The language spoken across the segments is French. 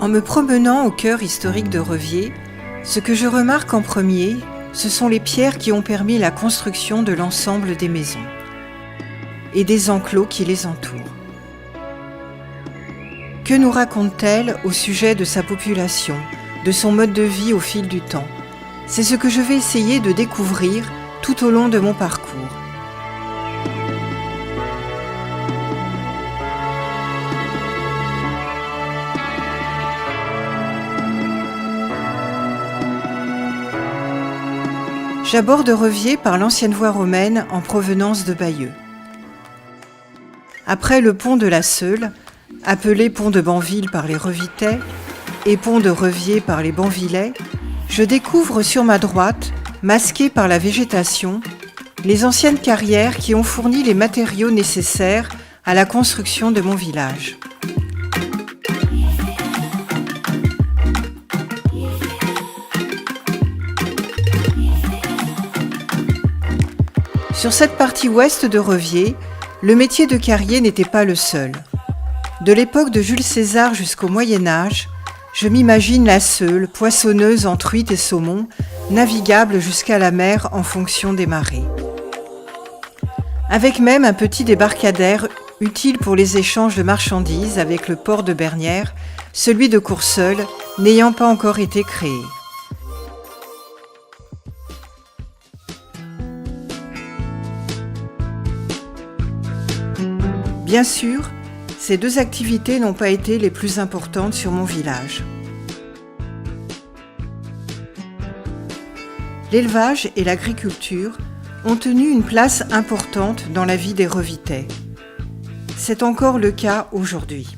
En me promenant au cœur historique de Reviers, ce que je remarque en premier, ce sont les pierres qui ont permis la construction de l'ensemble des maisons et des enclos qui les entourent. Que nous raconte-t-elle au sujet de sa population, de son mode de vie au fil du temps? C'est ce que je vais essayer de découvrir tout au long de mon parcours. J'aborde Reviers par l'ancienne voie romaine en provenance de Bayeux. Après le pont de la Seule, appelé pont de Banville par les Revitais et pont de Reviers par les Banvillais, je découvre sur ma droite, masquées par la végétation, les anciennes carrières qui ont fourni les matériaux nécessaires à la construction de mon village. Sur cette partie ouest de Reviers, le métier de carrier n'était pas le seul. De l'époque de Jules César jusqu'au Moyen-Âge, je m'imagine la Seule, poissonneuse en truites et saumons, navigable jusqu'à la mer en fonction des marées. Avec même un petit débarcadère utile pour les échanges de marchandises avec le port de Bernières, celui de Courseulles n'ayant pas encore été créé. Bien sûr, ces deux activités n'ont pas été les plus importantes sur mon village. L'élevage et l'agriculture ont tenu une place importante dans la vie des Revitais. C'est encore le cas aujourd'hui.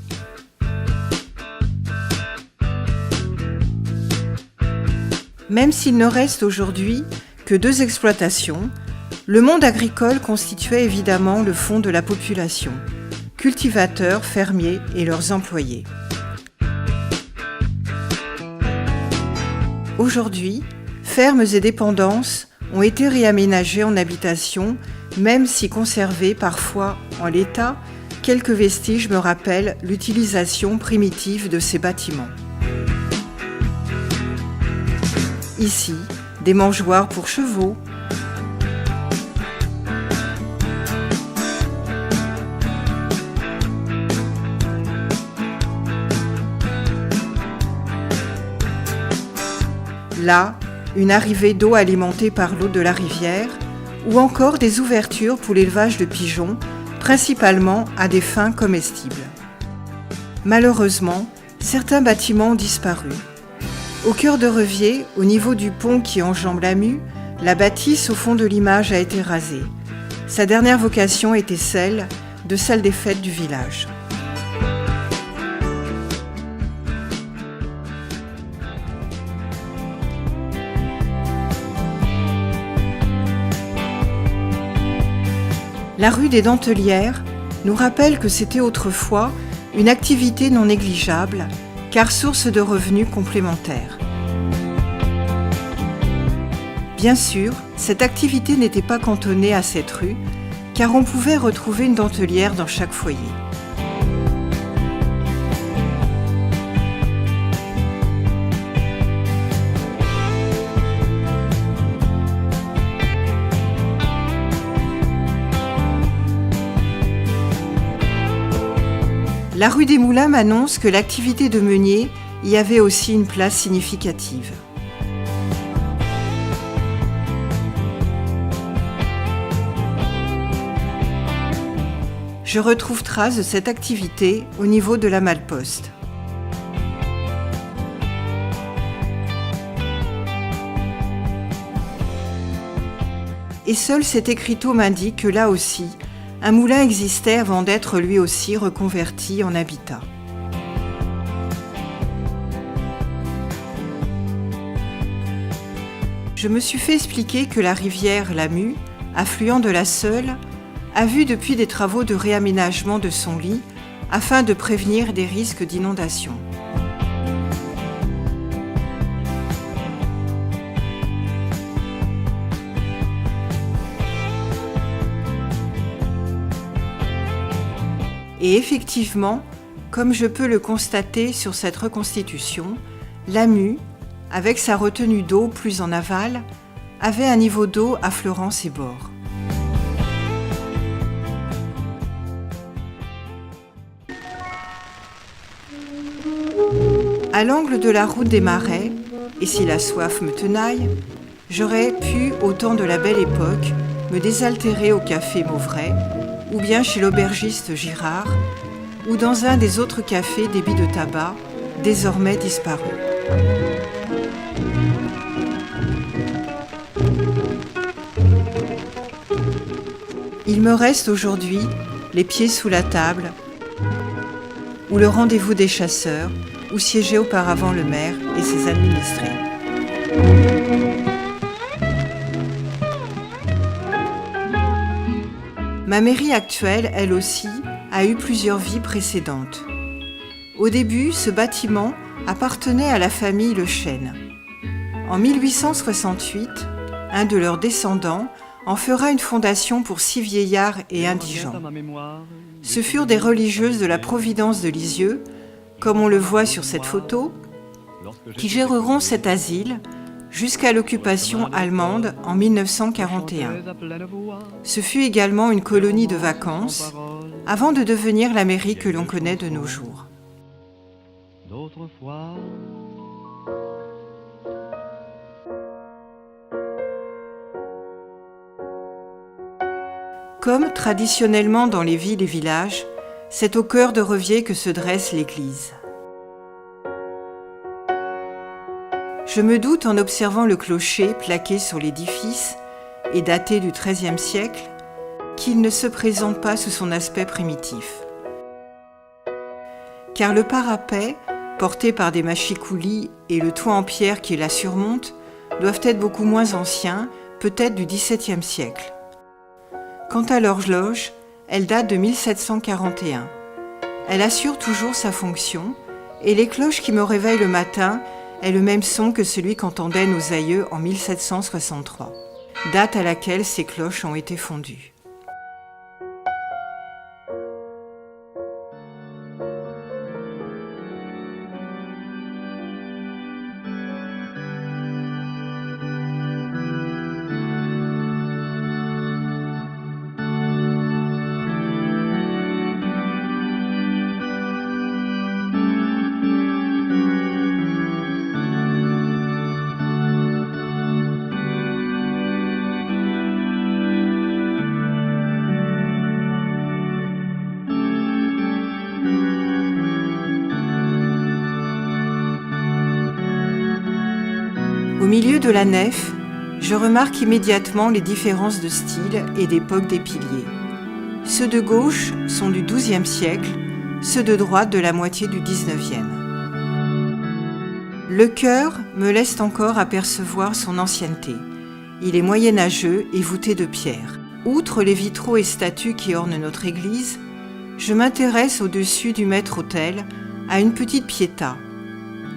Même s'il ne reste aujourd'hui que 2 exploitations, le monde agricole constituait évidemment le fond de la population. Cultivateurs, fermiers et leurs employés. Aujourd'hui, fermes et dépendances ont été réaménagées en habitations, même si conservées parfois en l'état, quelques vestiges me rappellent l'utilisation primitive de ces bâtiments. Ici, des mangeoires pour chevaux, là, une arrivée d'eau alimentée par l'eau de la rivière, ou encore des ouvertures pour l'élevage de pigeons, principalement à des fins comestibles. Malheureusement, certains bâtiments ont disparu. Au cœur de Reviers, au niveau du pont qui enjambe la Mue, la bâtisse au fond de l'image a été rasée. Sa dernière vocation était celle de salle des fêtes du village. La rue des Dentelières nous rappelle que c'était autrefois une activité non négligeable, car source de revenus complémentaires. Bien sûr, cette activité n'était pas cantonnée à cette rue, car on pouvait retrouver une dentelière dans chaque foyer. La rue des Moulins m'annonce que l'activité de meunier y avait aussi une place significative. Je retrouve trace de cette activité au niveau de la Malle-Poste. Et seul cet écriteau m'indique que là aussi, un moulin existait avant d'être lui aussi reconverti en habitat. Je me suis fait expliquer que la rivière la Mue, affluent de la Seule, a vu depuis des travaux de réaménagement de son lit afin de prévenir des risques d'inondation. Et effectivement, Comme je peux le constater sur cette reconstitution, l'Amu, avec sa retenue d'eau plus en aval, avait un niveau d'eau affleurant ses bords. À l'angle de la route des Marais, et si la soif me tenaille, j'aurais pu, au temps de la belle époque, me désaltérer au café Mauvrais, ou bien chez l'aubergiste Girard, ou dans un des autres cafés débits de tabac, désormais disparus. Il me reste aujourd'hui les pieds sous la table, ou le rendez-vous des chasseurs, où siégeait auparavant le maire et ses administrés. Ma mairie actuelle, elle aussi, a eu plusieurs vies précédentes. Au début, ce bâtiment appartenait à la famille Le Chêne. En 1868, un de leurs descendants en fera une fondation pour 6 vieillards et indigents. Ce furent des religieuses de la Providence de Lisieux, comme on le voit sur cette photo, qui géreront cet asile jusqu'à l'occupation allemande en 1941. Ce fut également une colonie de vacances, avant de devenir la mairie que l'on connaît de nos jours. Comme traditionnellement dans les villes et villages, c'est au cœur de Reviers que se dresse l'église. Je me doute en observant le clocher plaqué sur l'édifice et daté du XIIIe siècle qu'il ne se présente pas sous son aspect primitif. Car le parapet, porté par des mâchicoulis, et le toit en pierre qui la surmonte doivent être beaucoup moins anciens, peut-être du XVIIe siècle. Quant à l'horloge, elle date de 1741. Elle assure toujours sa fonction et les cloches qui me réveillent le matin est le même son que celui qu'entendaient nos aïeux en 1763, date à laquelle ces cloches ont été fondues. Au milieu de la nef, je remarque immédiatement les différences de style et d'époque des piliers. Ceux de gauche sont du XIIe siècle, ceux de droite de la moitié du XIXe. Le chœur me laisse encore apercevoir son ancienneté. Il est moyenâgeux et voûté de pierre. Outre les vitraux et statues qui ornent notre église, je m'intéresse au-dessus du maître-autel à une petite pietà.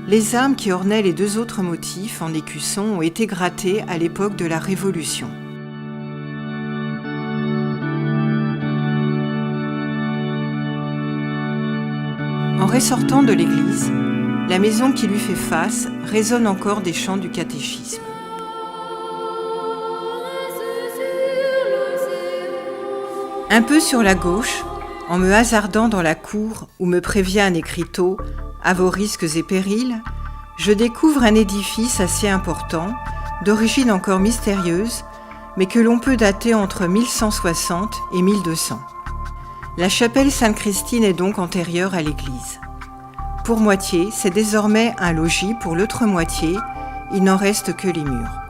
Les armes qui ornaient les 2 autres motifs en écusson ont été grattées à l'époque de la Révolution. En ressortant de l'église, la maison qui lui fait face résonne encore des chants du catéchisme. Un peu sur la gauche, en me hasardant dans la cour où me prévient un écriteau « À vos risques et périls », je découvre un édifice assez important, d'origine encore mystérieuse, mais que l'on peut dater entre 1160 et 1200. La chapelle Sainte-Christine est donc antérieure à l'église. Pour moitié, c'est désormais un logis, pour l'autre moitié, il n'en reste que les murs.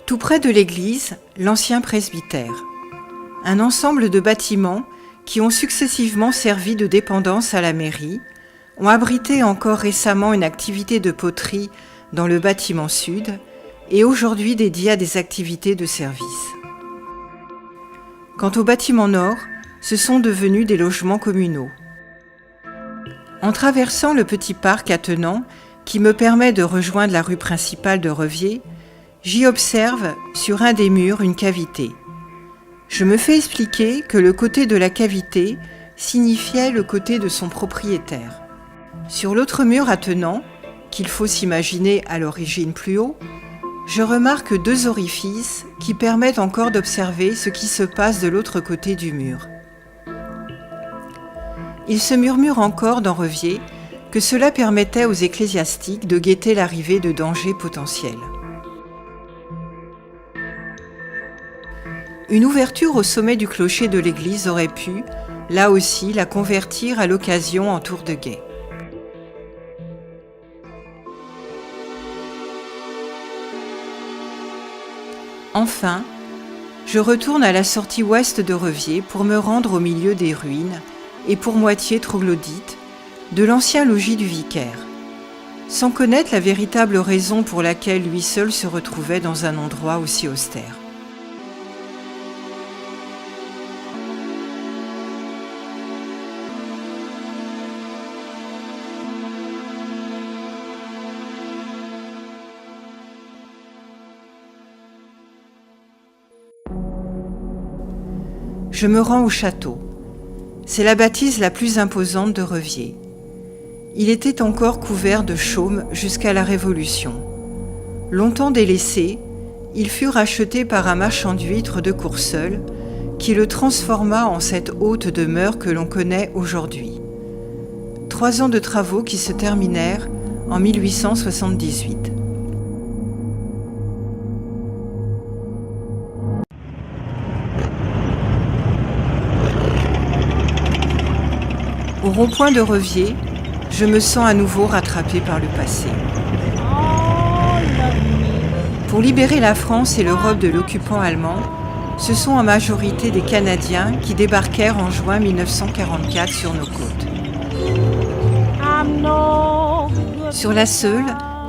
Tout près de l'église, l'ancien presbytère. Un ensemble de bâtiments qui ont successivement servi de dépendance à la mairie, ont abrité encore récemment une activité de poterie dans le bâtiment sud et aujourd'hui dédié à des activités de service. Quant au bâtiment nord, ce sont devenus des logements communaux. En traversant le petit parc attenant, qui me permet de rejoindre la rue principale de Reviers, j'y observe sur un des murs une cavité. Je me fais expliquer que le côté de la cavité signifiait le côté de son propriétaire. Sur l'autre mur attenant, qu'il faut s'imaginer à l'origine plus haut, je remarque 2 orifices qui permettent encore d'observer ce qui se passe de l'autre côté du mur. Il se murmure encore dans Reviers que cela permettait aux ecclésiastiques de guetter l'arrivée de dangers potentiels. Une ouverture au sommet du clocher de l'église aurait pu, là aussi, la convertir à l'occasion en tour de guet. Enfin, je retourne à la sortie ouest de Reviers pour me rendre au milieu des ruines, et pour moitié troglodytes, de l'ancien logis du vicaire, sans connaître la véritable raison pour laquelle lui seul se retrouvait dans un endroit aussi austère. Je me rends au château. C'est la bâtisse la plus imposante de Reviers. Il était encore couvert de chaume jusqu'à la Révolution. Longtemps délaissé, il fut racheté par un marchand d'huîtres de Courseulles qui le transforma en cette haute demeure que l'on connaît aujourd'hui. 3 ans de travaux qui se terminèrent en 1878. Au rond-point de Reviers, je me sens à nouveau rattrapée par le passé. Pour libérer la France et l'Europe de l'occupant allemand, ce sont en majorité des Canadiens qui débarquèrent en juin 1944 sur nos côtes. Sur la Seule,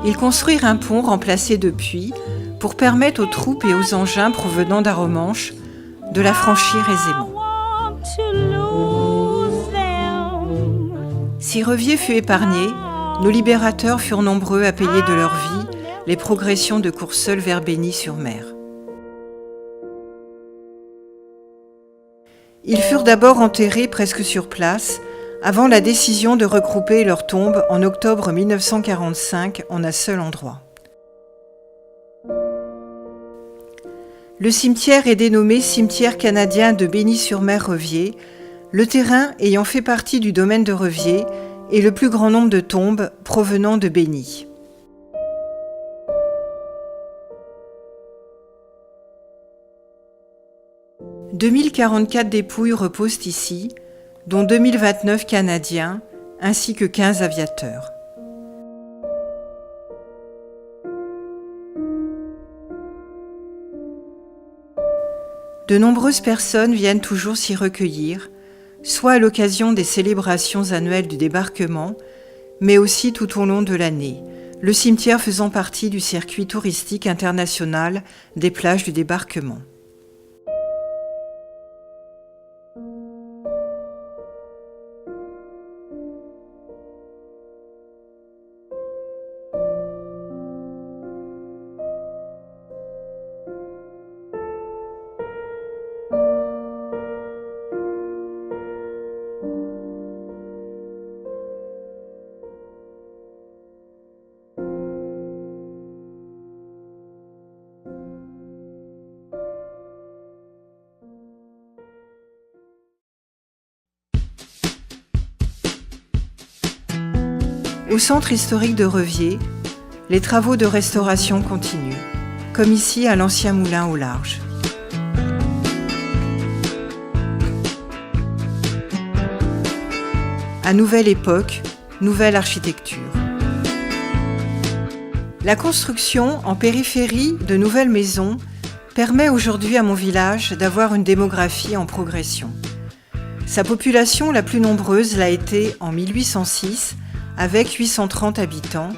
ils construirent un pont remplacé depuis pour permettre aux troupes et aux engins provenant d'Arromanches de la franchir aisément. Si Reviers fut épargné, nos libérateurs furent nombreux à payer de leur vie les progressions de Courseulles vers Bény-sur-Mer. Ils furent d'abord enterrés presque sur place, avant la décision de regrouper leurs tombes en octobre 1945 en un seul endroit. Le cimetière est dénommé Cimetière canadien de Bény-sur-Mer-Reviers, le terrain ayant fait partie du domaine de Reviers et le plus grand nombre de tombes provenant de Bény. « 2044 dépouilles reposent ici, dont 2029 Canadiens, ainsi que 15 aviateurs. De nombreuses personnes viennent toujours s'y recueillir, soit à l'occasion des célébrations annuelles du débarquement, mais aussi tout au long de l'année, le cimetière faisant partie du circuit touristique international des plages du débarquement. Au centre historique de Reviers, les travaux de restauration continuent, comme ici à l'ancien moulin au large. À nouvelle époque, nouvelle architecture. La construction en périphérie de nouvelles maisons permet aujourd'hui à mon village d'avoir une démographie en progression. Sa population la plus nombreuse l'a été en 1806, avec 830 habitants,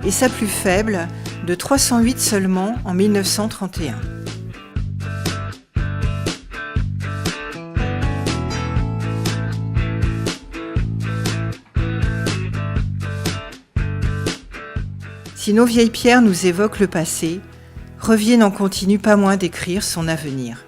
et sa plus faible, de 308 seulement en 1931. Si nos vieilles pierres nous évoquent le passé, Revier n'en continue pas moins d'écrire son avenir.